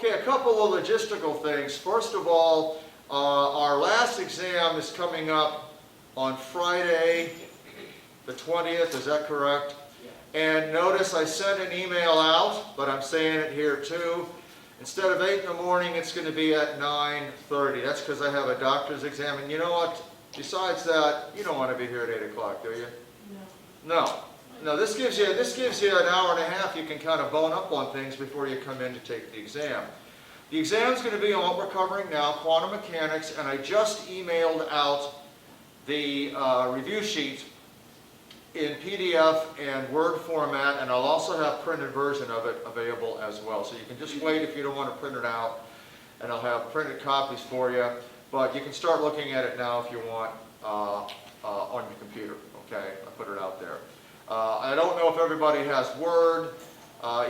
Okay, a couple of logistical things. First of all, our last exam is coming up on Friday the 20th, is that correct? And notice I sent an email out, but I'm saying it here too. Instead of 8 in the morning, it's going to be at 9:30. That's because I have a doctor's exam. And you know what? Besides that, you don't want to be here at 8 o'clock, do you? No. No, this gives you an hour and a half you can kind of bone up on things before you come in to take the exam. The exam is going to be on what we're covering now, quantum mechanics, and I just emailed out the review sheet in PDF and Word format, and I'll also have a printed version of it available as well. So you can just wait if you don't want to print it out, and I'll have printed copies for you. But you can start looking at it now if you want on your computer. Okay, I put it out there. I don't know if everybody has Word.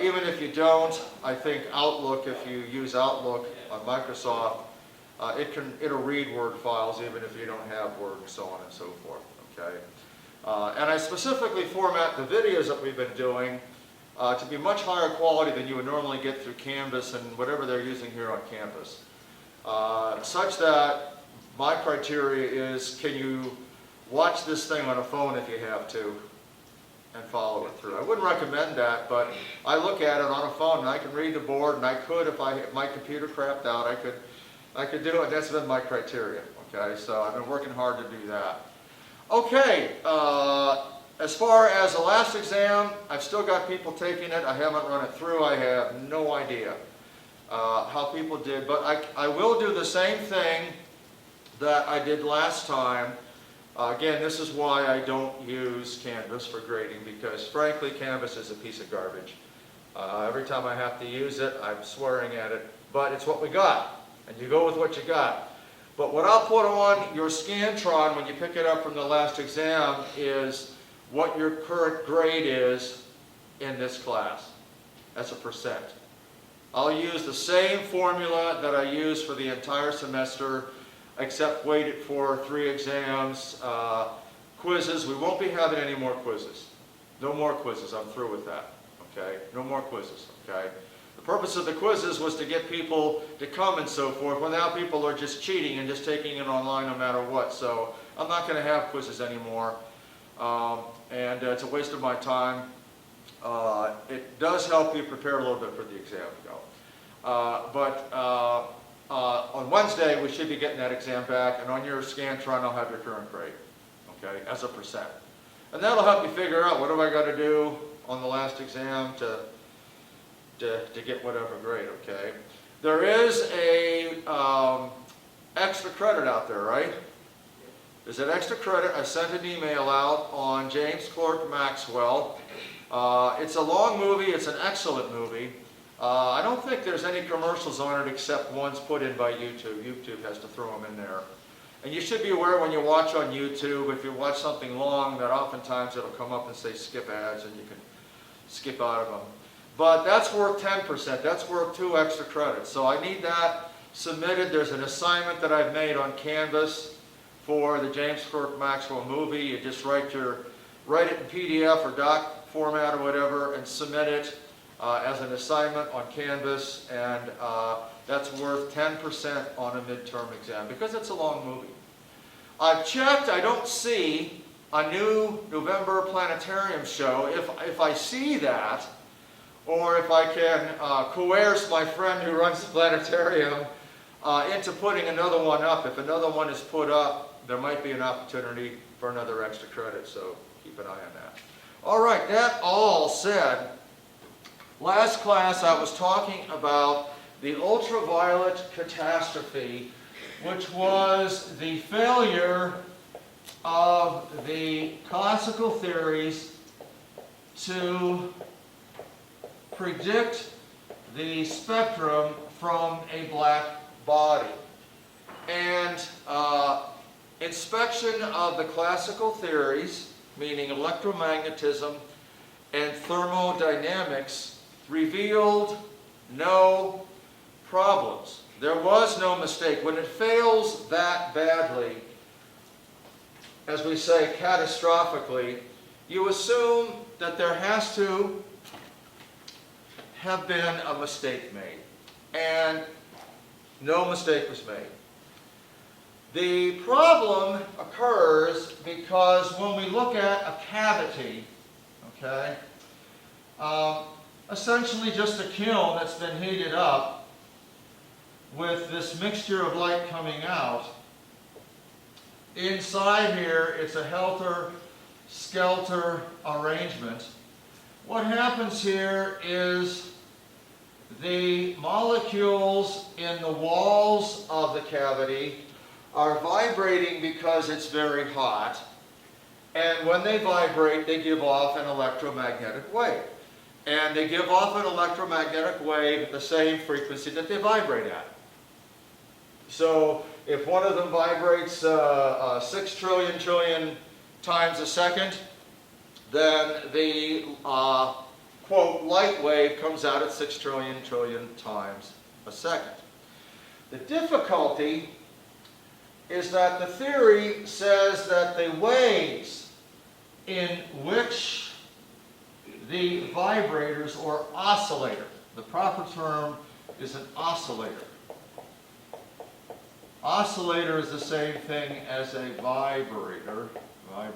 Even if you don't, I think Outlook, if you use Outlook on Microsoft, it'll read Word files even if you don't have Word and so on and so forth. Okay. And I specifically format the videos that we've been doing to be much higher quality than you would normally get through Canvas and whatever they're using here on campus. Such that my criteria is, can you watch this thing on a phone if you have to and follow it through. I wouldn't recommend that, but I look at it on a phone and I can read the board, and I could, if my computer crapped out, I could do it. That's been my criteria. Okay, so I've been working hard to do that. Okay, as far as the last exam, I've still got people taking it. I haven't run it through. I have no idea how people did, but I will do the same thing that I did last time. Again, this is why I don't use Canvas for grading, because frankly, Canvas is a piece of garbage. Every time I have to use it, I'm swearing at it, but it's what we got, and you go with what you got. But what I'll put on your Scantron when you pick it up from the last exam is what your current grade is in this class as a percent. I'll use the same formula that I use for the entire semester, except weighted for 3 exams, quizzes. We won't be having any more quizzes. No more quizzes. I'm through with that. Okay? No more quizzes. Okay? The purpose of the quizzes was to get people to come and so forth. Well, now people are just cheating and just taking it online no matter what. So I'm not going to have quizzes anymore. And it's a waste of my time. It does help you prepare a little bit for the exam, though. On Wednesday, we should be getting that exam back, and on your Scantron, I'll have your current grade, okay, as a percent. And that'll help you figure out what have I got to do on the last exam to get whatever grade, okay. There is a extra credit out there, right? There's an extra credit. I sent an email out on James Clerk Maxwell. It's a long movie. It's an excellent movie. I don't think there's any commercials on it except ones put in by YouTube. YouTube has to throw them in there. And you should be aware when you watch on YouTube, if you watch something long, that oftentimes it'll come up and say skip ads, and you can skip out of them. But that's worth 10%. That's worth 2 extra credits. So I need that submitted. There's an assignment that I've made on Canvas for the James Clerk Maxwell movie. You just write it in PDF or doc format or whatever and submit it as an assignment on Canvas, and that's worth 10% on a midterm exam because it's a long movie. I've checked. I don't see a new November planetarium show. If I see that, or if I can coerce my friend who runs the planetarium into putting another one up. If another one is put up, there might be an opportunity for another extra credit, so keep an eye on that. All right, that all said, last class I was talking about the ultraviolet catastrophe, which was the failure of the classical theories to predict the spectrum from a black body. And inspection of the classical theories, meaning electromagnetism and thermodynamics, revealed no problems. There was no mistake. When it fails that badly, as we say catastrophically, you assume that there has to have been a mistake made. And No mistake was made. The problem occurs because when we look at a cavity, okay, essentially just a kiln that's been heated up with this mixture of light coming out. Inside here, it's a helter-skelter arrangement. What happens here is the molecules in the walls of the cavity are vibrating because it's very hot. And when they vibrate, they give off an electromagnetic wave. And they give off an electromagnetic wave at the same frequency that they vibrate at. So if one of them vibrates 6 trillion times a second, then the quote light wave comes out at 6 trillion times a second. The difficulty is that the theory says that the waves in which the vibrators or oscillator, the proper term is an oscillator. Oscillator is the same thing as a vibrator. I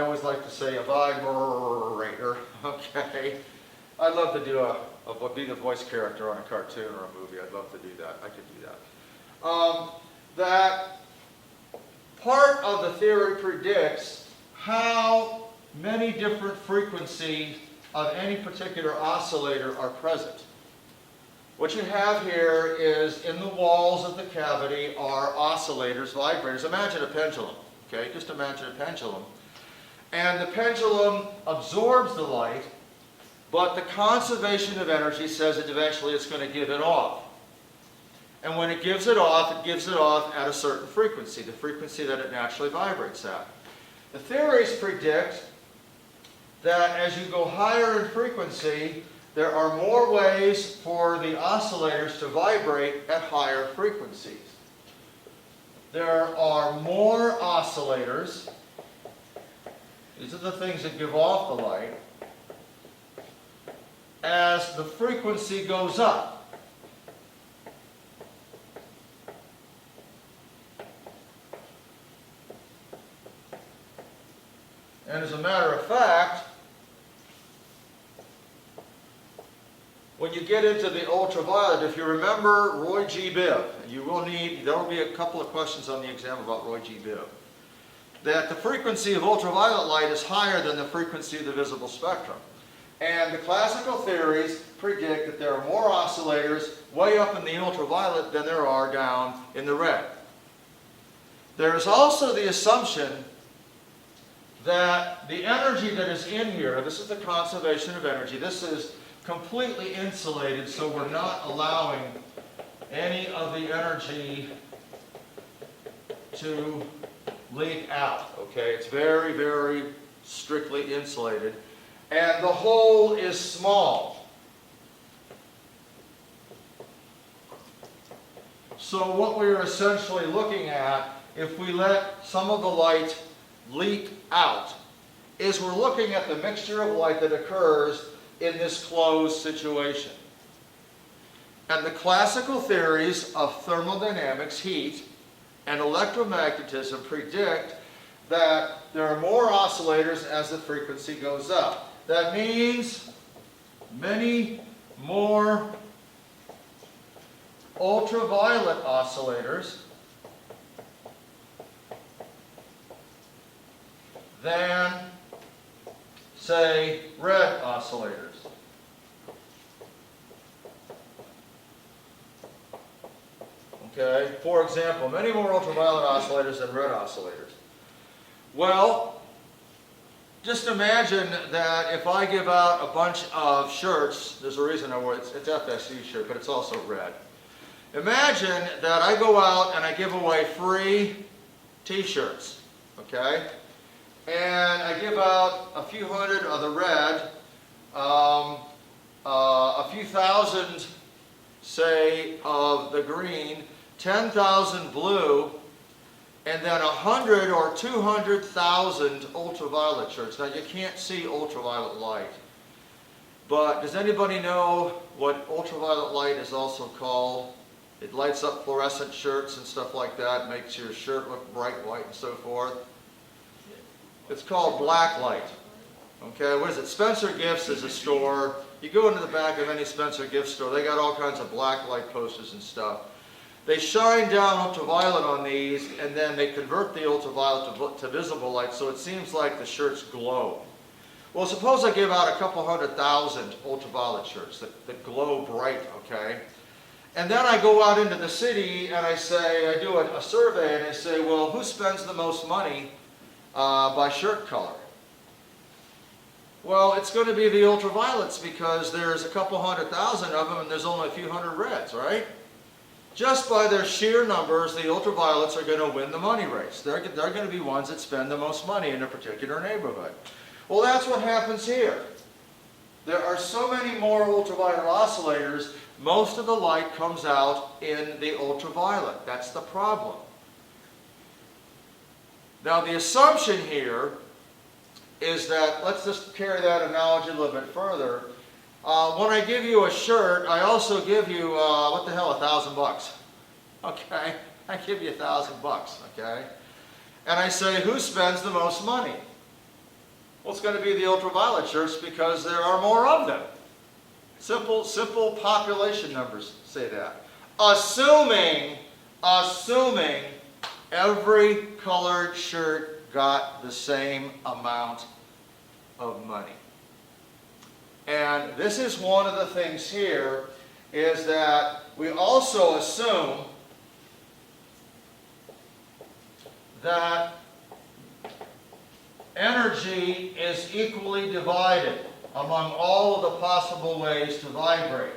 always like to say a vibrator, okay? I'd love to do be the voice character on a cartoon or a movie. I'd love to do that. I could do that. That part of the theory predicts how many different frequencies of any particular oscillator are present. What you have here is in the walls of the cavity are oscillators, vibrators. Imagine a pendulum, okay? Just imagine a pendulum. And the pendulum absorbs the light, but the conservation of energy says that eventually it's going to give it off. And when it gives it off at a certain frequency, the frequency that it naturally vibrates at. The theories predict that as you go higher in frequency, there are more ways for the oscillators to vibrate at higher frequencies. There are more oscillators. These are the things that give off the light. As the frequency goes up. And as a matter of fact, when you get into the ultraviolet, if you remember Roy G. Biv, there will be a couple of questions on the exam about Roy G. Biv, that the frequency of ultraviolet light is higher than the frequency of the visible spectrum. And the classical theories predict that there are more oscillators way up in the ultraviolet than there are down in the red. There is also the assumption that the energy that is in here, this is the conservation of energy, this is completely insulated, so we're not allowing any of the energy to leak out. Okay, it's very, very strictly insulated. And the hole is small. So what we're essentially looking at, if we let some of the light leak out, is we're looking at the mixture of light that occurs in this closed situation. And the classical theories of thermodynamics, heat, and electromagnetism predict that there are more oscillators as the frequency goes up. That means many more ultraviolet oscillators than, say, red oscillators. Okay, for example, many more ultraviolet oscillators than red oscillators. Well, just imagine that if I give out a bunch of shirts, there's a reason I wear it's FSU shirt, but it's also red. Imagine that I go out and I give away free t-shirts, okay? And I give out a few hundred of the red, a few thousand, say, of the green, 10,000 blue, and then 100 or 200,000 ultraviolet shirts. Now you can't see ultraviolet light, but does anybody know what ultraviolet light is also called? It lights up fluorescent shirts and stuff like that, makes your shirt look bright white and so forth. It's called black light. Okay, what is it? Spencer Gifts is a store. You go into the back of any Spencer Gifts store, they got all kinds of black light posters and stuff. They shine down ultraviolet on these, and then they convert the ultraviolet to visible light, so it seems like the shirts glow. Well, suppose I give out a couple 100,000 ultraviolet shirts that glow bright, okay? And then I go out into the city and I say, I do a survey and I say, well, who spends the most money by shirt color? Well, it's going to be the ultraviolets because there's a couple 100,000 of them and there's only a few hundred reds, right? Just by their sheer numbers, the ultraviolets are going to win the money race. They're going to be ones that spend the most money in a particular neighborhood. Well, that's what happens here. There are so many more ultraviolet oscillators, most of the light comes out in the ultraviolet. That's the problem. Now, the assumption here is that, let's just carry that analogy a little bit further. When I give you a shirt, I also give you, what the hell, $1,000. Okay? I give you $1,000, okay? And I say, who spends the most money? Well, it's going to be the ultraviolet shirts because there are more of them. Simple population numbers say that. Assuming every colored shirt got the same amount of money. And this is one of the things here, is that we also assume that energy is equally divided among all of the possible ways to vibrate.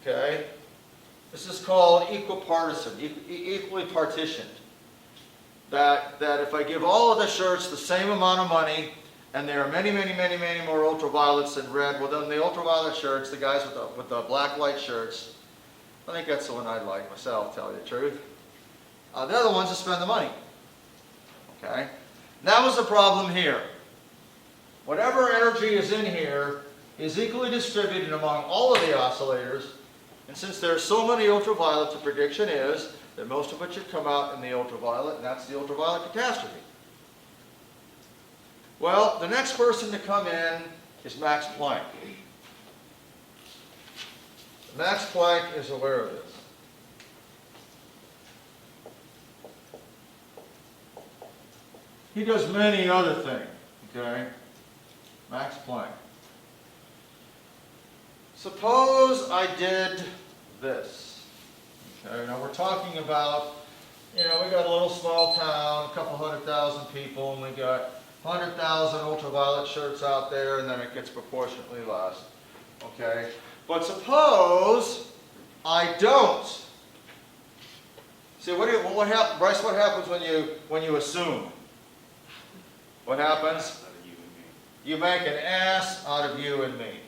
Okay? This is called equipartisan, equally partitioned. That if I give all of the shirts the same amount of money, and there are many more ultraviolets than red, well then the ultraviolet shirts, the guys with the black light shirts, I think that's the one I'd like myself, to tell you the truth. They're the ones that spend the money. Okay? That was the problem here. Whatever energy is in here is equally distributed among all of the oscillators, and since there are so many ultraviolet, the prediction is that most of it should come out in the ultraviolet, and that's the ultraviolet catastrophe. Well, the next person to come in is Max Planck. Max Planck is aware of this. He does many other things, okay? Max Planck. Suppose I did this. Okay, now we're talking about, we got a little small town, a couple 100,000 people, and we got 100,000 ultraviolet shirts out there, and then it gets proportionately less. Okay? But suppose I don't. See, what happens, Bryce? What happens when you assume? What happens? You make an ass out of you and me.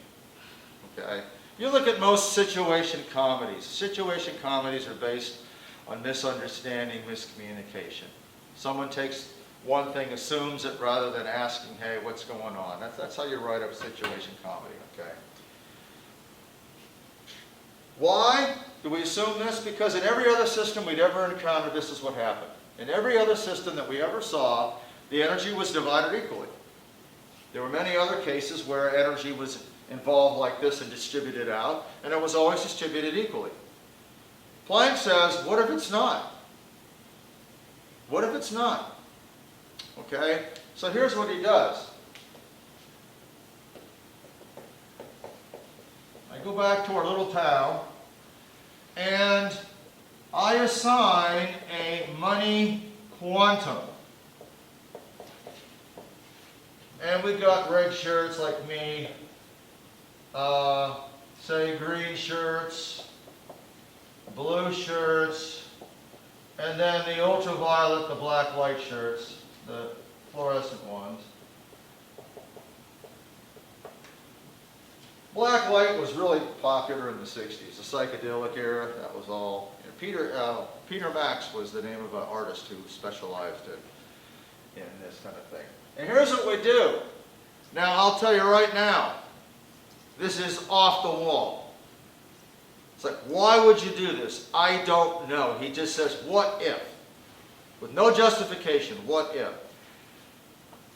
Okay? You look at most situation comedies. Situation comedies are based on misunderstanding, miscommunication. Someone takes one thing, assumes it, rather than asking, hey, what's going on? That's how you write up situation comedy, okay? Why do we assume this? Because in every other system we'd ever encountered, this is what happened. In every other system that we ever saw, the energy was divided equally. There were many other cases where energy was involved like this and distributed out, and it was always distributed equally. Planck says, what if it's not? What if it's not? Okay, so here's what he does. I go back to our little town, and I assign a money quantum. And we got red shirts like me, say green shirts, blue shirts, and then the ultraviolet, the black light shirts, the fluorescent ones. Black light was really popular in the 60s, the psychedelic era. That was all. Peter Max was the name of an artist who specialized in this kind of thing. And here's what we do. Now, I'll tell you right now, This is off the wall. It's like, why would you do this? I don't know. He just says, what if? With no justification, what if?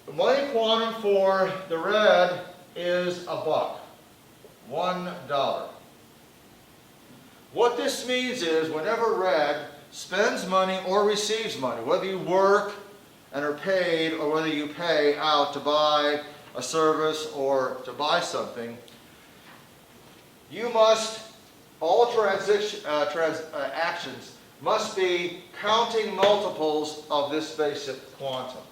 The money quantum for the red is $1. $1. What this means is whenever red spends money or receives money, whether you work and are paid or whether you pay out to buy a service or to buy something, you must, all actions must be counting multiples of this basic quantum.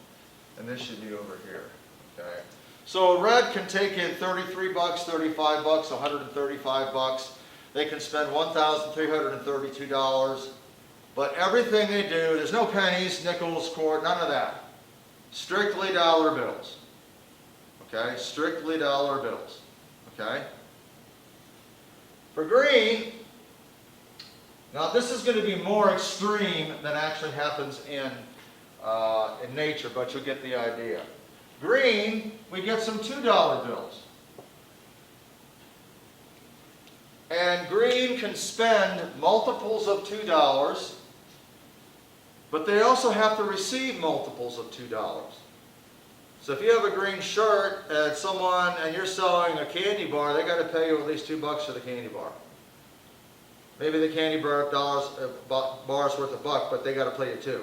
And this should be over here. Okay. So red can take in $33, $35, $135. They can spend $1,332. But everything they do, there's no pennies, nickels, quarters, none of that. Strictly dollar bills. Okay? Strictly dollar bills. Okay? For green, now this is going to be more extreme than actually happens in nature, but you'll get the idea. Green, we get some $2 bills. And green can spend multiples of $2, but they also have to receive multiples of $2. So if you have a green shirt and you're selling a candy bar, they got to pay you at least $2 for the candy bar. Maybe the candy bar bar's worth $1, but they got to pay you $2.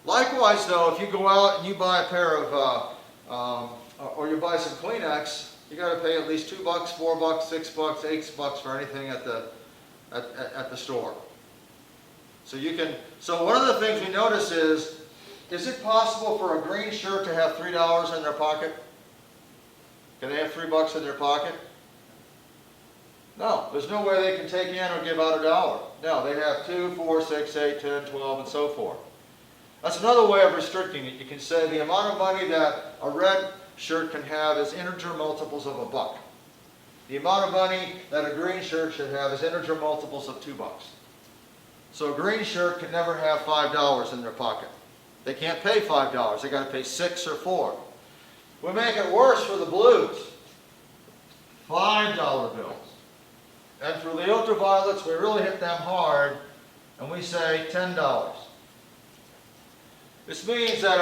Likewise, though, if you go out and you buy a pair of, or you buy some Kleenex, you got to pay at least $2, $4, $6, $8 for anything at the store. So one of the things we notice is it possible for a green shirt to have $3 in their pocket? Can they have $3 in their pocket? No, there's no way they can take in or give out $1. No, they have 2, 4, 6, 8, 10, 12, and so forth. That's another way of restricting it. You can say the amount of money that a red shirt can have is integer multiples of $1. The amount of money that a green shirt should have is integer multiples of $2. So a green shirt can never have $5 in their pocket. They can't pay $5. They got to pay 6 or 4. We make it worse for the blues. $5 bills. And for the ultraviolets, we really hit them hard, and we say $10. This means that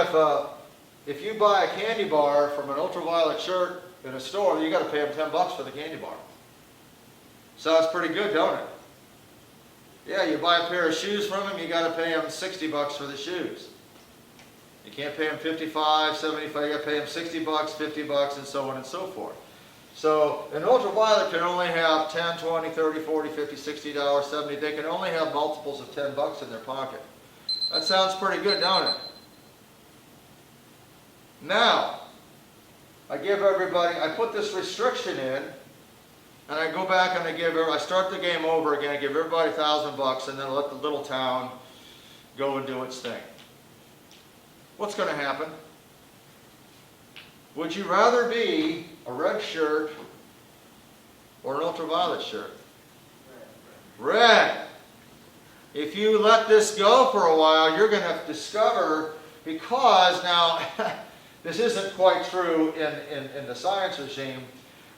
if you buy a candy bar from an ultraviolet shirt in a store, you got to pay them $10 for the candy bar. Sounds pretty good, don't it? Yeah, you buy a pair of shoes from them, you got to pay them $60 for the shoes. You can't pay them $55, $75, you got to pay them $60, $50, and so on and so forth. So an ultraviolet can only have $10, $20, $30, $40, $50, $60, $70. They can only have multiples of $10 in their pocket. That sounds pretty good, don't it? Now, I put this restriction in, and I go back and I start the game over again, I give everybody $1,000, and then let the little town go and do its thing. What's going to happen? Would you rather be a red shirt or an ultraviolet shirt? Red. If you let this go for a while, you're going to discover, because now, this isn't quite true in the science regime,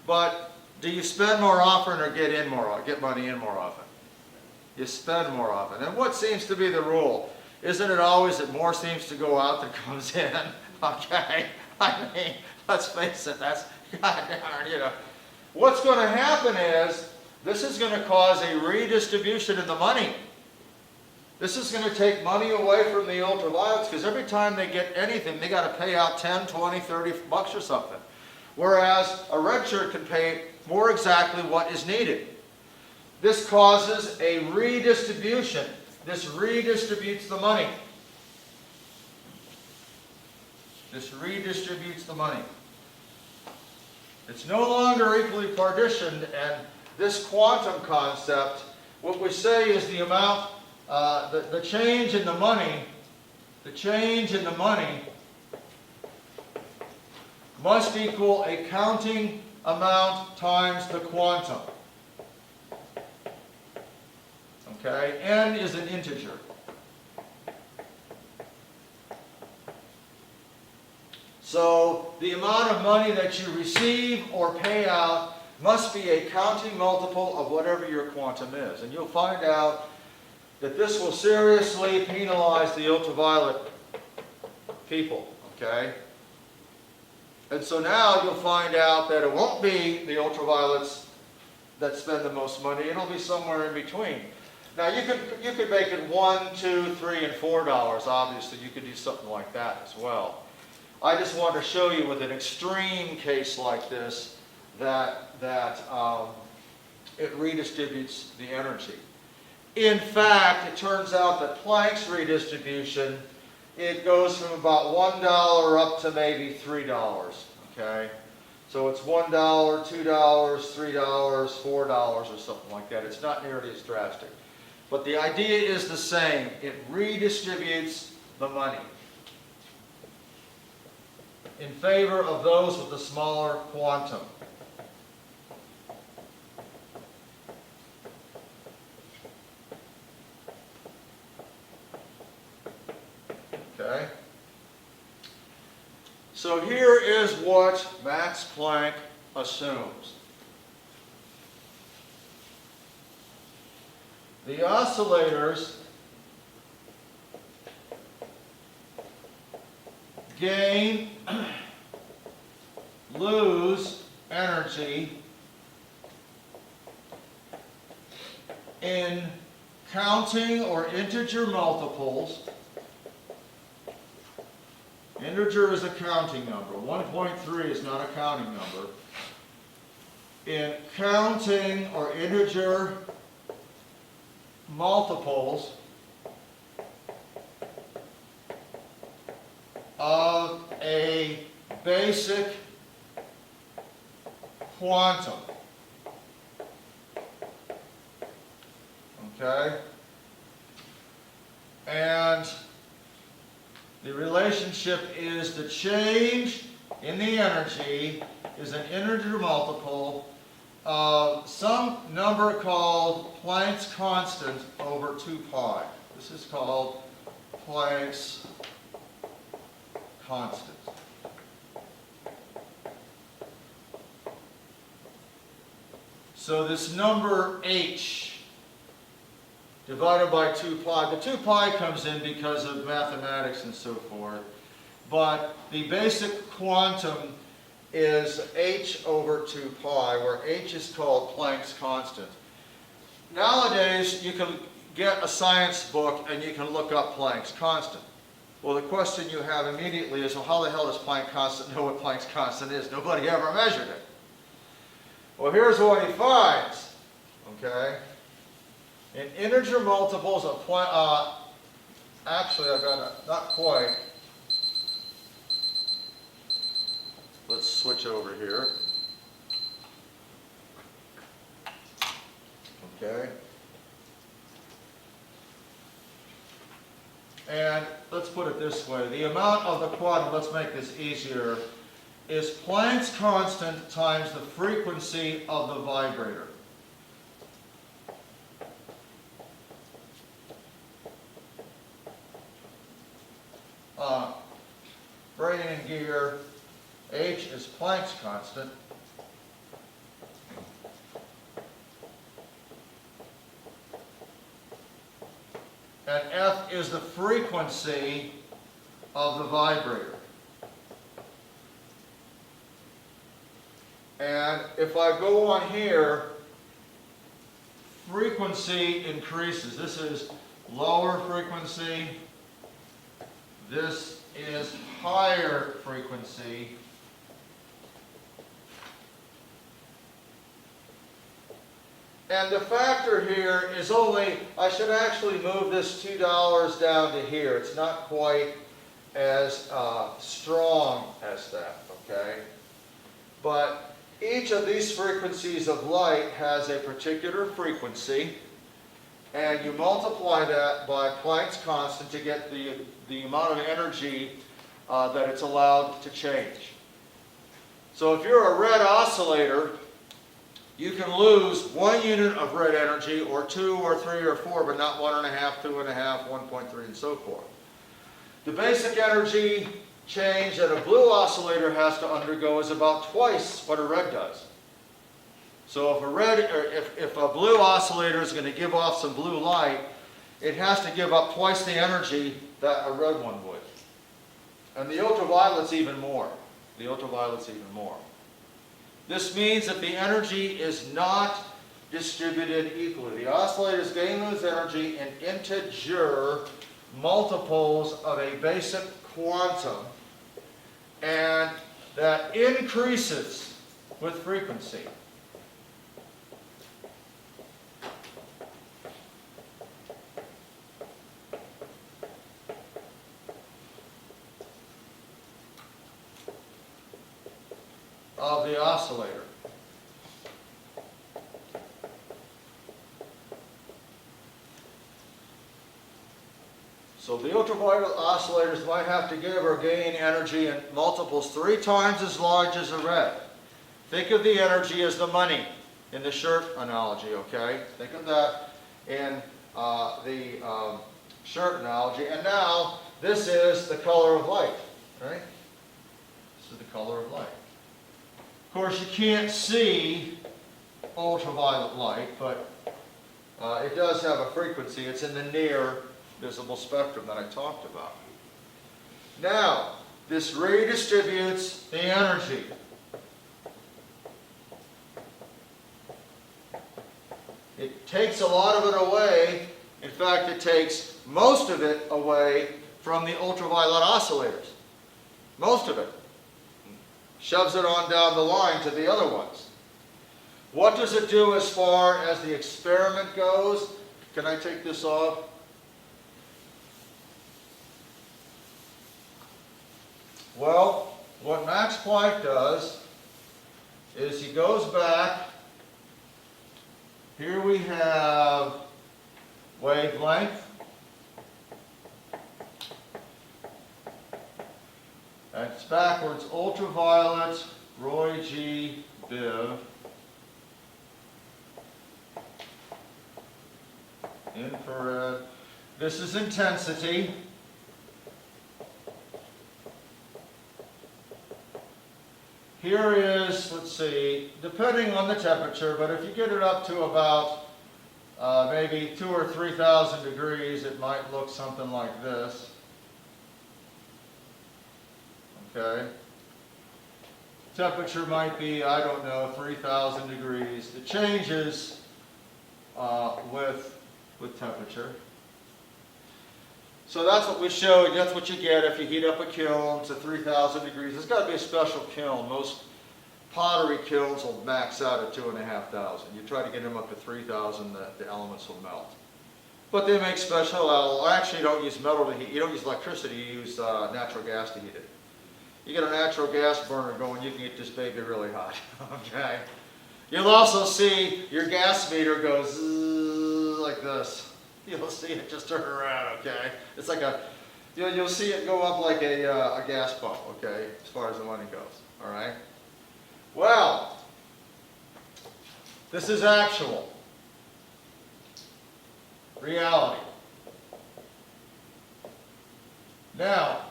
but do you spend more often or get money in more often? You spend more often. And what seems to be the rule? Isn't it always that more seems to go out than comes in? Okay? I mean, let's face it, that's goddamn, What's going to happen is, this is going to cause a redistribution in the money. This is going to take money away from the ultraviolets, because every time they get anything, they got to pay out 10, 20, 30 bucks or something. Whereas a red shirt can pay more exactly what is needed. This causes a redistribution. This redistributes the money. This redistributes the money. It's no longer equally partitioned, and this quantum concept, what we say is the amount, the change in the money must equal a counting amount times the quantum. Okay, n is an integer. So the amount of money that you receive or pay out must be a counting multiple of whatever your quantum is. And you'll find out that this will seriously penalize the ultraviolet people, okay? And so now you'll find out that it won't be the ultraviolets that spend the most money. It'll be somewhere in between. Now you could make it $1, $2, $3, and $4. Obviously, you could do something like that as well. I just want to show you with an extreme case like this that it redistributes the energy. In fact, it turns out that Planck's redistribution, it goes from about $1 up to maybe $3. Okay, so it's $1, $2, $3, $4, or something like that. It's not nearly as drastic. But the idea is the same. It redistributes the money in favor of those with the smaller quantum. Okay? So here is what Max Planck assumes. The oscillators gain, lose energy in counting or integer multiples. Integer is a counting number. 1.3 is not a counting number. In counting or integer multiples of a basic quantum. Okay? And the relationship is the change in the energy is an integer multiple of some number called Planck's constant over 2 pi. This is called Planck's constant. So this number h divided by 2 pi, the 2 pi comes in because of mathematics and so forth, but the basic quantum is h over 2 pi, where h is called Planck's constant. Nowadays, you can get a science book and you can look up Planck's constant. Well, the question you have immediately is, well, how the hell does Planck's constant know what Planck's constant is? Nobody ever measured it. Well, here's what he finds, okay? In integer multiples of actually, I've got a, not quite. Let's switch over here. Okay. And let's put it this way. The amount of the quantum, let's make this easier, is Planck's constant times the frequency of the vibrator. Brain in gear, h is Planck's constant. And f is the frequency of the vibrator. And if I go on here, frequency increases. This is lower frequency. This is higher frequency. And the factor here is only, I should actually move this $2 down to here. It's not quite as strong as that, okay? But each of these frequencies of light has a particular frequency, and you multiply that by Planck's constant to get the amount of energy that it's allowed to change. So if you're a red oscillator, you can lose 1 unit of red energy, or 2, or 3, or 4, but not 1.5, 2.5, 1.3, and so forth. The basic energy change that a blue oscillator has to undergo is about twice what a red does. So if a blue oscillator is going to give off some blue light, it has to give up twice the energy that a red one would. And the ultraviolet's even more. The ultraviolet's even more. This means that the energy is not distributed equally. The oscillators gain and lose energy in integer multiples of a basic quantum, and that increases with frequency. Of the oscillator. So the ultraviolet oscillators might have to give or gain energy in multiples 3 times as large as a red. Think of the energy as the money in the shirt analogy, okay? Think of that in the shirt analogy. And now, this is the color of light, right? This is the color of light. Of course, you can't see ultraviolet light, but it does have a frequency. It's in the near visible spectrum that I talked about. Now, this redistributes the energy. It takes a lot of it away. In fact, it takes most of it away from the ultraviolet oscillators. Most of it. Shoves it on down the line to the other ones. What does it do as far as the experiment goes? Can I take this off? Well, what Max Planck does is he goes back. Here we have wavelength. That's backwards, ultraviolet, Roy G. Biv. Infrared. This is intensity. Here is, let's see, depending on the temperature, but if you get it up to about maybe 2,000 or 3,000 degrees, it might look something like this. Okay. Temperature might be, I don't know, 3,000 degrees. It changes with temperature. So that's what we showed. That's what you get if you heat up a kiln to 3,000 degrees. It's got to be a special kiln. Most pottery kilns will max out at 2,500. You try to get them up to 3,000, the elements will melt. But they make special, actually you don't use metal to heat. You don't use electricity, you use natural gas to heat it. You get a natural gas burner going, you can get this baby really hot. Okay. You'll also see your gas meter goes zzz, like this. You'll see it just turn around, okay? It's like a, you'll see it go up like a gas pump, okay, as far as the money goes, all right? Well, this is actual reality. Now,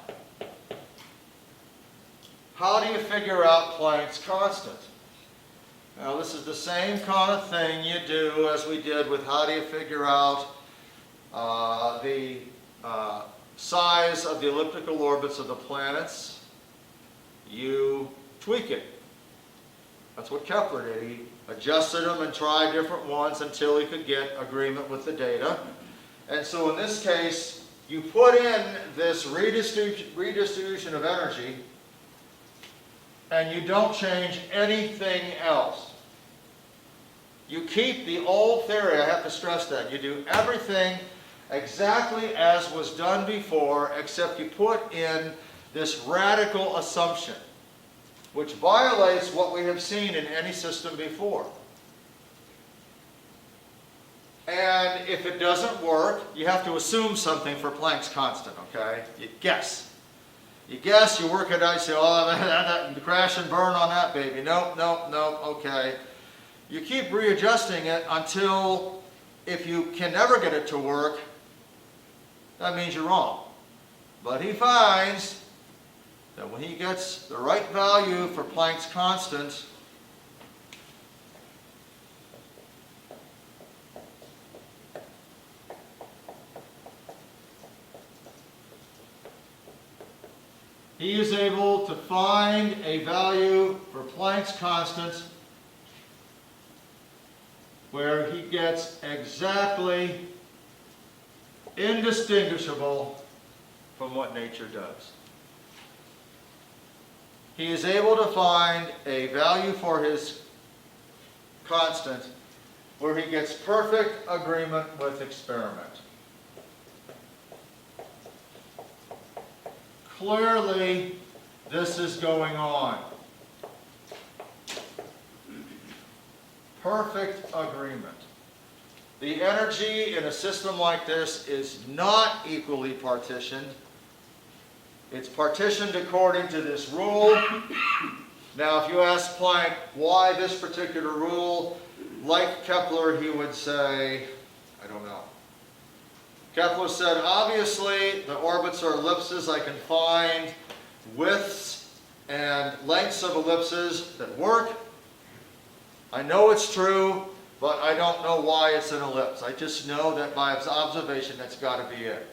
how do you figure out Planck's constant? Now, this is the same kind of thing you do as we did with how do you figure out the size of the elliptical orbits of the planets. You tweak it. That's what Kepler did. He adjusted them and tried different ones until he could get agreement with the data. And so in this case, you put in this redistribution of energy and you don't change anything else. You keep the old theory, I have to stress that. You do everything exactly as was done before, except you put in this radical assumption, which violates what we have seen in any system before. And if it doesn't work, you have to assume something for Planck's constant, okay? You guess. You guess, you work it out, you say, oh, that crash and burn on that baby. Nope, nope, nope, okay. You keep readjusting it until, if you can never get it to work, that means you're wrong. But he finds that when he gets the right value for Planck's constant, he is able to find a value for Planck's constant where he gets exactly indistinguishable from what nature does. He is able to find a value for his constant where he gets perfect agreement with experiment. Clearly, this is going on. Perfect agreement. The energy in a system like this is not equally partitioned. It's partitioned according to this rule. Now, if you ask Planck why this particular rule, like Kepler, he would say, I don't know. Kepler said, obviously, the orbits are ellipses. I can find widths and lengths of ellipses that work. I know it's true, but I don't know why it's an ellipse. I just know that by observation, that's got to be it.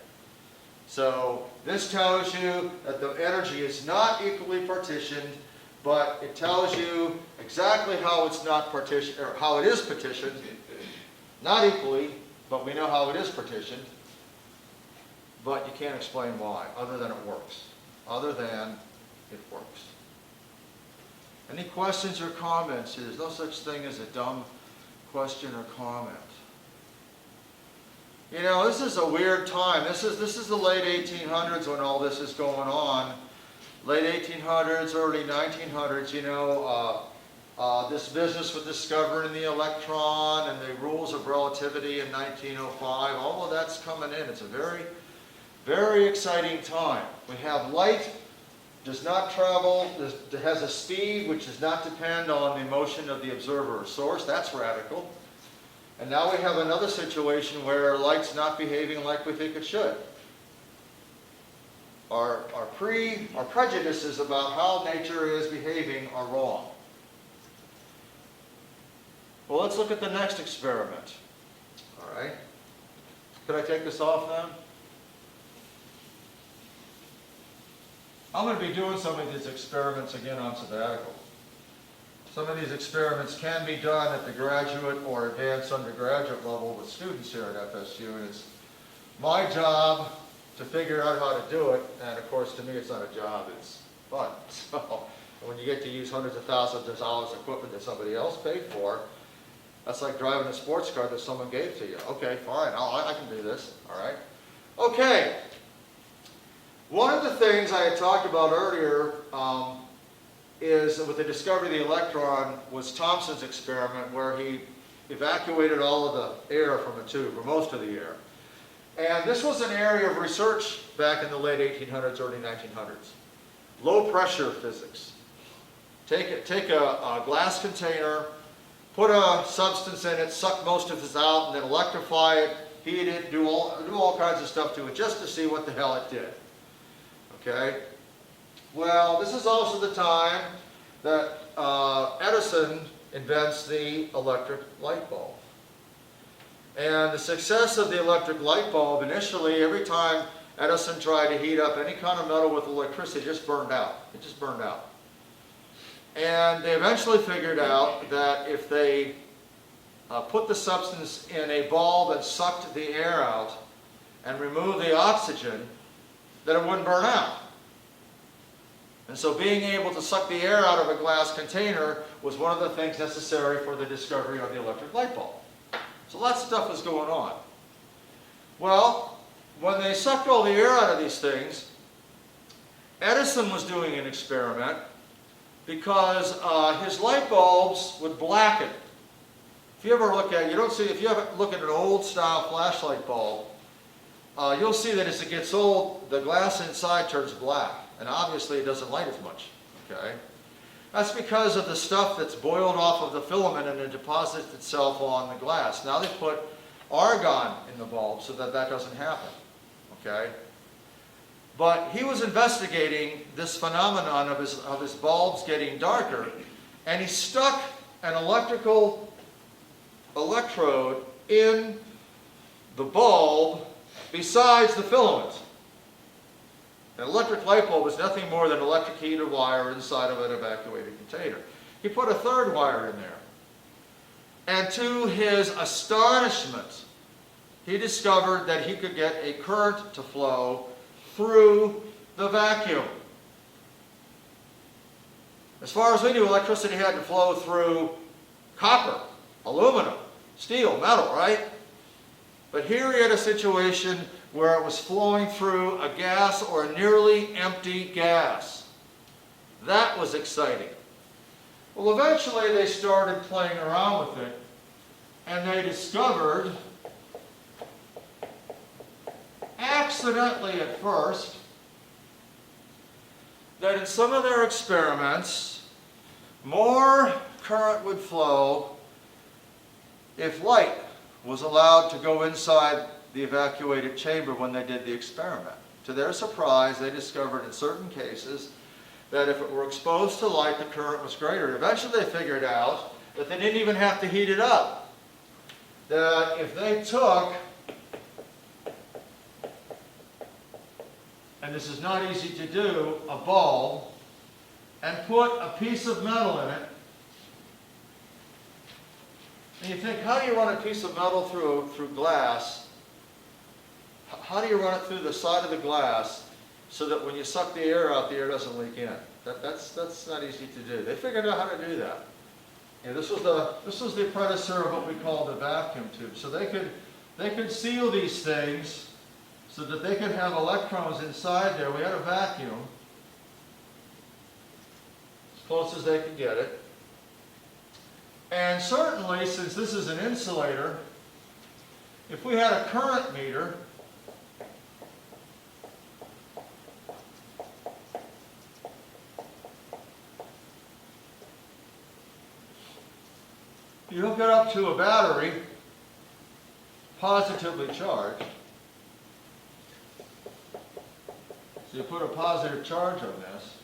So this tells you that the energy is not equally partitioned, but it tells you exactly how it's not partitioned, or how it is partitioned. Not equally, but we know how it is partitioned. But you can't explain why, other than it works. Other than it works. Any questions or comments? There's no such thing as a dumb question or comment. You know, this is a weird time. This is the late 1800s when all this is going on. Late 1800s, early 1900s, you know, this business with discovering the electron and the rules of relativity in 1905, all of that's coming in. It's a very, very exciting time. We have light, does not travel, has a speed which does not depend on the motion of the observer or source. That's radical. And now we have another situation where light's not behaving like we think it should. Our prejudices about how nature is behaving are wrong. Well, let's look at the next experiment. All right. Could I take this off then? I'm going to be doing some of these experiments again on sabbatical. Some of these experiments can be done at the graduate or advanced undergraduate level with students here at FSU, and it's my job to figure out how to do it, and of course to me it's not a job, it's fun. So when you get to use hundreds of thousands of dollars of equipment that somebody else paid for, that's like driving a sports car that someone gave to you. Okay, fine, I can do this, all right? Okay. One of the things I had talked about earlier is with the discovery of the electron was Thomson's experiment where he evacuated all of the air from a tube, or most of the air. And this was an area of research back in the late 1800s, early 1900s. Low pressure physics. Take a glass container, put a substance in it, suck most of it out, and then electrify it, heat it, do all kinds of stuff to it just to see what the hell it did. Okay? Well, this is also the time that Edison invents the electric light bulb. And the success of the electric light bulb, initially, every time Edison tried to heat up any kind of metal with electricity, it just burned out. It just burned out. And they eventually figured out that if they put the substance in a bulb and sucked the air out and removed the oxygen, that it wouldn't burn out. And so being able to suck the air out of a glass container was one of the things necessary for the discovery of the electric light bulb. So lots of stuff was going on. Well, when they sucked all the air out of these things, Edison was doing an experiment because his light bulbs would blacken. If you ever look at, if you ever look at an old style flashlight bulb, you'll see that as it gets old, the glass inside turns black, and obviously it doesn't light as much. Okay? That's because of the stuff that's boiled off of the filament and it deposits itself on the glass. Now they put argon in the bulb so that that doesn't happen. Okay? But he was investigating this phenomenon of his bulbs getting darker, and he stuck an electrical electrode in the bulb besides the filament. An electric light bulb is nothing more than electric heated wire inside of an evacuated container. He put a third wire in there. And to his astonishment, he discovered that he could get a current to flow through the vacuum. As far as we knew, electricity had to flow through copper, aluminum, steel, metal, right? But here he had a situation where it was flowing through a gas or a nearly empty gas. That was exciting. Well, eventually they started playing around with it, and they discovered, accidentally at first, that in some of their experiments, more current would flow if light was allowed to go inside the evacuated chamber when they did the experiment. To their surprise, they discovered in certain cases that if it were exposed to light, the current was greater. Eventually they figured out that they didn't even have to heat it up. That if they took, and this is not easy to do, a bulb, and put a piece of metal in it, and you think, how do you run a piece of metal through glass? How do you run it through the side of the glass so that when you suck the air out, the air doesn't leak in? That's not easy to do. They figured out how to do that. This was the predecessor of what we call the vacuum tube. So they could seal these things so that they could have electrons inside there. We had a vacuum, as close as they could get it. And certainly, since this is an insulator, if we had a current meter, you hook it up to a battery, positively charged. So you put a positive charge on this.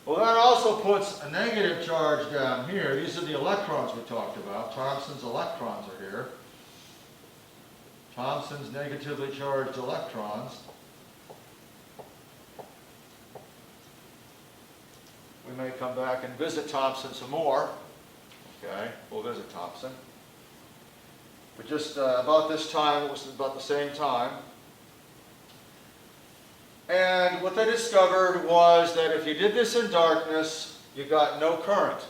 Well, that also puts a negative charge down here. These are the electrons we talked about. Thomson's electrons are here. Thomson's negatively charged electrons. We may come back and visit Thomson some more. Okay, we'll visit Thomson. But just about this time, it was about the same time. And what they discovered was that if you did this in darkness, you got no current.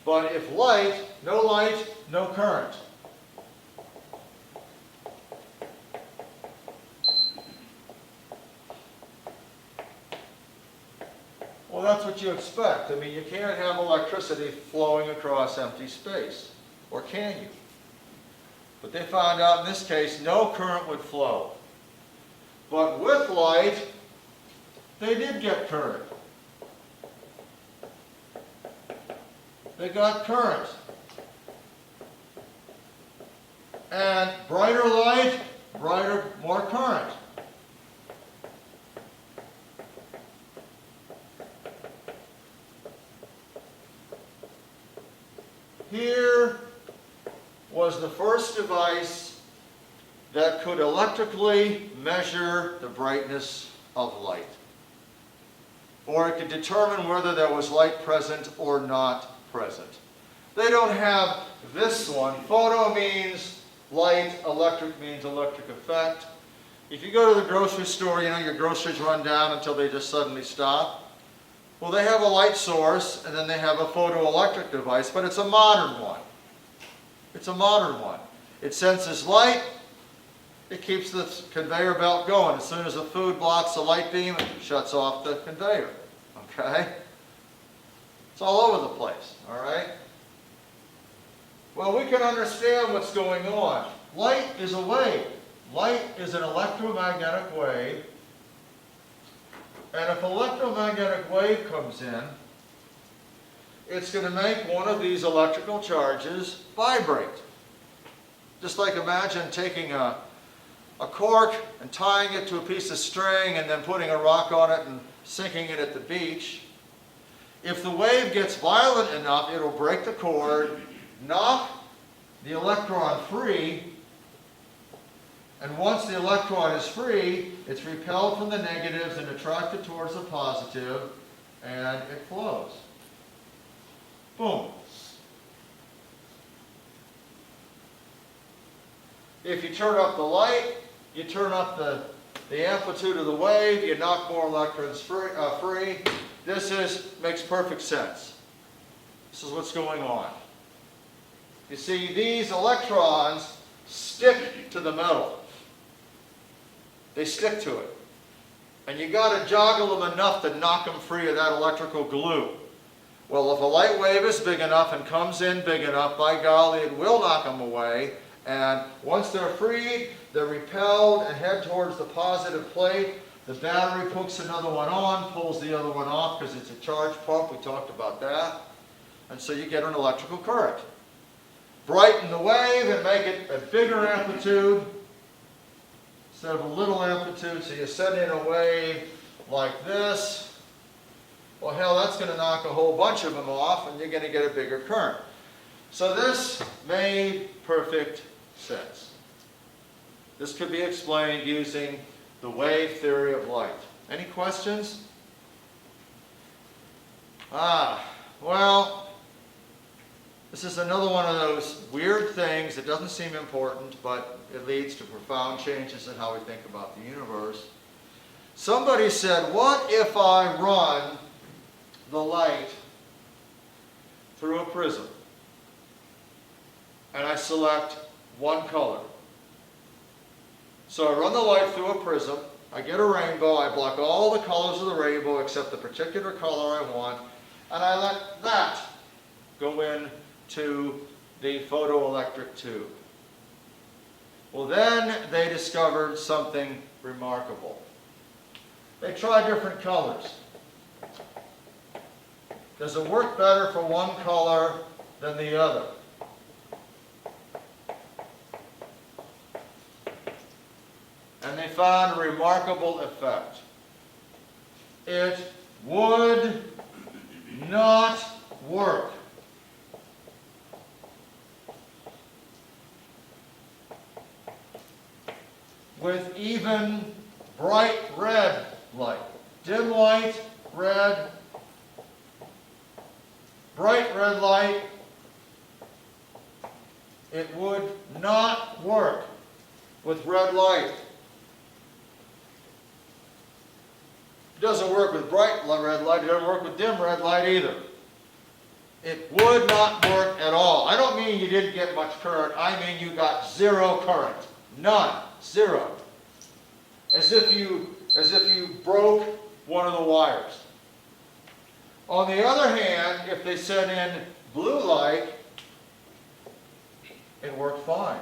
But if light, no current. Well, that's what you expect. I mean, you can't have electricity flowing across empty space. Or can you? But they found out in this case, no current would flow. But with light, they did get current. They got current. And brighter light, more current. Here was the first device that could electrically measure the brightness of light. Or it could determine whether there was light present or not present. They don't have this one. Photo means light, electric means electric effect. If you go to the grocery store, you know your groceries run down until they just suddenly stop. Well, they have a light source, and then they have a photoelectric device, but it's a modern one. It's a modern one. It senses light. It keeps the conveyor belt going. As soon as the food blocks the light beam, it shuts off the conveyor. Okay? It's all over the place. All right? Well, we can understand what's going on. Light is a wave. Light is an electromagnetic wave. And if an electromagnetic wave comes in, it's going to make one of these electrical charges vibrate. Just like imagine taking a cork and tying it to a piece of string and then putting a rock on it and sinking it at the beach. If the wave gets violent enough, it'll break the cord, knock the electron free, And once the electron is free, it's repelled from the negatives and attracted towards the positive, and it flows. Boom. If you turn up the light, you turn up the amplitude of the wave, you knock more electrons free. This makes perfect sense. This is what's going on. You see, these electrons stick to the metal. They stick to it. And you got to joggle them enough to knock them free of that electrical glue. Well, if a light wave is big enough and comes in big enough, by golly, it will knock them away. And once they're freed, they're repelled and head towards the positive plate. The battery hooks another one on, pulls the other one off because it's a charge pump. We talked about that. And so you get an electrical current. Brighten the wave and make it a bigger amplitude instead of a little amplitude. So you send in a wave like this. Well, hell, that's going to knock a whole bunch of them off, and you're going to get a bigger current. So this made perfect sense. This could be explained using the wave theory of light. Any questions? Well, this is another one of those weird things that doesn't seem important, but it leads to profound changes in how we think about the universe. Somebody said, what if I run the light through a prism and I select one color? So I run the light through a prism, I get a rainbow, I block all the colors of the rainbow except the particular color I want, and I let that go in to the photoelectric tube. Well, then they discovered something remarkable. They tried different colors. Does it work better for one color than the other? And they found a remarkable effect. It would not work. With even bright red light. Dim light, red. Bright red light. It would not work with red light. It doesn't work with bright red light. It doesn't work with dim red light either. It would not work at all. I don't mean you didn't get much current. I mean you got zero current. None. Zero. As if you broke one of the wires. On the other hand, if they sent in blue light, it worked fine.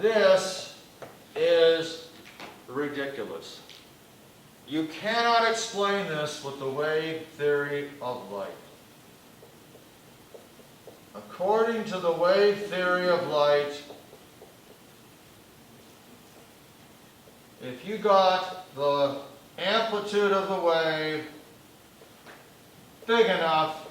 This is ridiculous. You cannot explain this with the wave theory of light. According to the wave theory of light, if you got the amplitude of the wave big enough,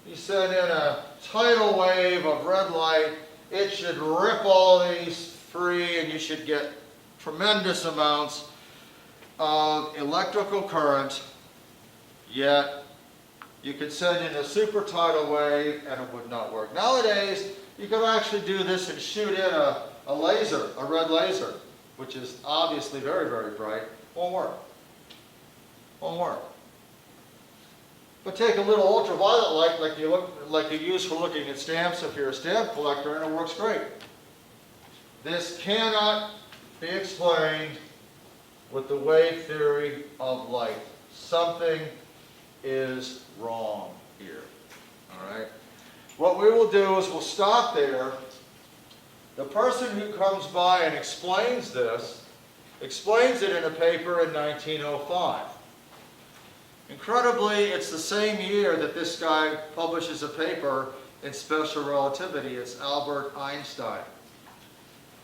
you send in a tidal wave of red light, it should rip all these free and you should get tremendous amounts of electrical current, yet you could send in a super tidal wave and it would not work. Nowadays, you can actually do this and shoot in a laser, a red laser, which is obviously very, very bright. Won't work. Won't work. But take a little ultraviolet light like you use for looking at stamps if you're a stamp collector, and it works great. This cannot be explained with the wave theory of light. Something is wrong here. All right? What we will do is we'll stop there. The person who comes by and explains this, explains it in a paper in 1905. Incredibly, it's the same year that this guy publishes a paper in special relativity. It's Albert Einstein.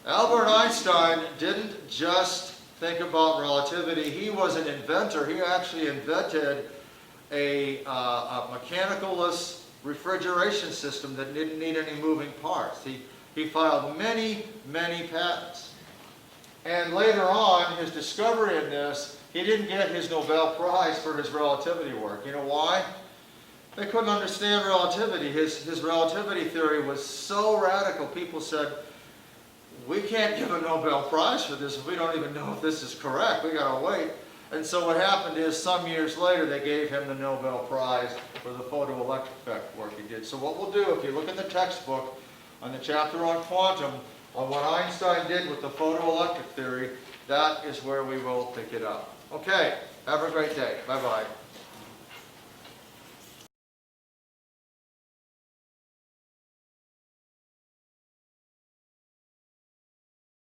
Albert Einstein didn't just think about relativity. He was an inventor. He actually invented a mechanicalless refrigeration system that didn't need any moving parts. He filed many, many patents. And later on, his discovery in this, he didn't get his Nobel Prize for his relativity work. You know why? They couldn't understand relativity. His relativity theory was so radical, people said, we can't give a Nobel Prize for this if we don't even know if this is correct. We gotta wait. And so what happened is, some years later, they gave him the Nobel Prize for the photoelectric work he did. So what we'll do, if you look in the textbook, on the chapter on quantum, on what Einstein did with the photoelectric theory, that is where we will pick it up. Okay, have a great day. Bye-bye.